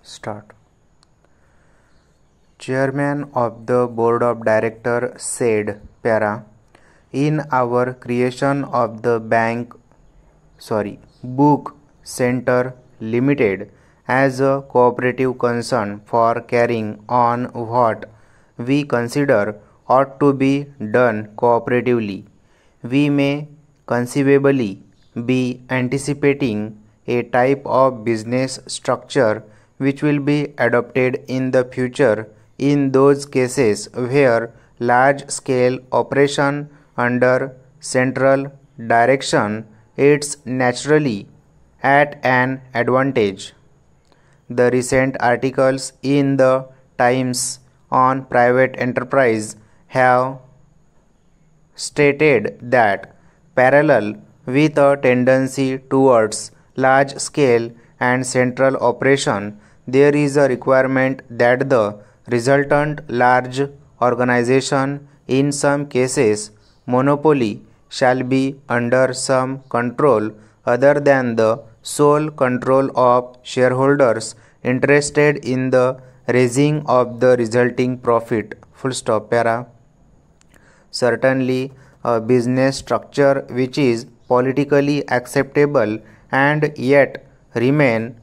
Start. Chairman of the Board of Directors said, in our creation of the Book Center Limited as a cooperative concern for carrying on what we consider ought to be done cooperatively, we may conceivably be anticipating a type of business structure which will be adopted in the future in those cases where large-scale operation under central direction is naturally at an advantage. The recent articles in the Times on private enterprise have stated that parallel with a tendency towards large-scale and central operation, there is a requirement that the resultant large organization, in some cases monopoly, shall be under some control other than the sole control of shareholders interested in the raising of the resulting profit. Certainly, a business structure which is politically acceptable and yet remain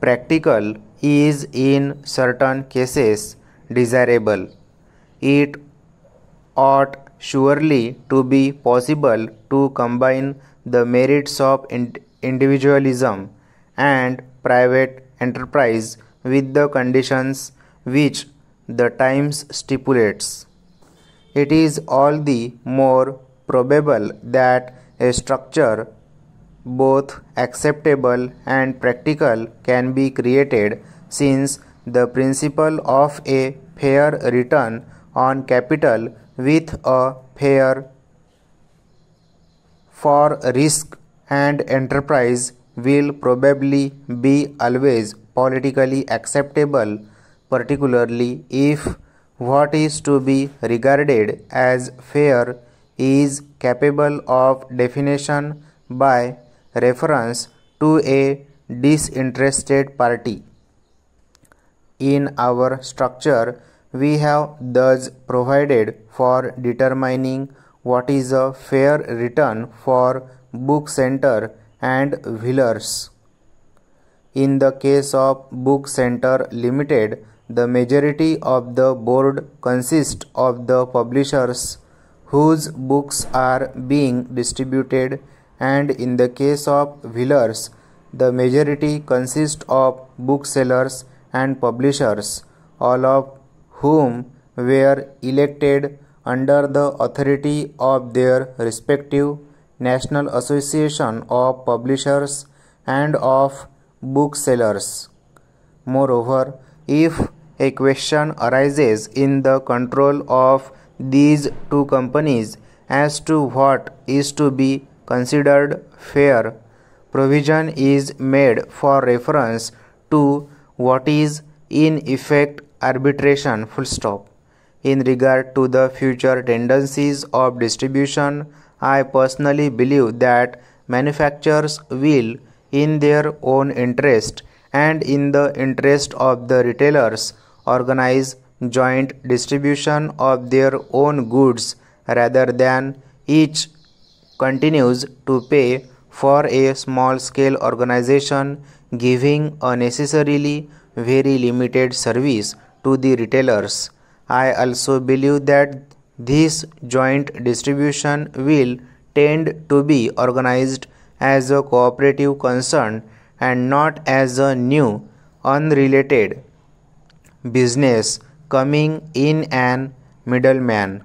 practical is in certain cases desirable. It ought surely to be possible to combine the merits of individualism and private enterprise with the conditions which the Times stipulates. It is all the more probable that a structure both acceptable and practical can be created, since the principle of a fair return on capital with a fair for risk and enterprise will probably be always politically acceptable, particularly if what is to be regarded as fair is capable of definition by reference to a disinterested party. In our structure, we have thus provided for determining what is a fair return for Book Center and Wheelers. In the case of Book Center Limited, the majority of the board consists of the publishers whose books are being distributed, and in the case of Wheelers, the majority consists of booksellers and publishers, all of whom were elected under the authority of their respective National Association of Publishers and of Booksellers. Moreover, if a question arises in the control of these two companies as to what is to be considered fair, provision is made for reference to what is in effect arbitration. In regard to the future tendencies of distribution, I personally believe that manufacturers will, in their own interest and in the interest of the retailers, organize joint distribution of their own goods rather than each continues to pay for a small-scale organization giving a necessarily very limited service to the retailers. I also believe that this joint distribution will tend to be organized as a cooperative concern and not as a new, unrelated business coming in an middleman.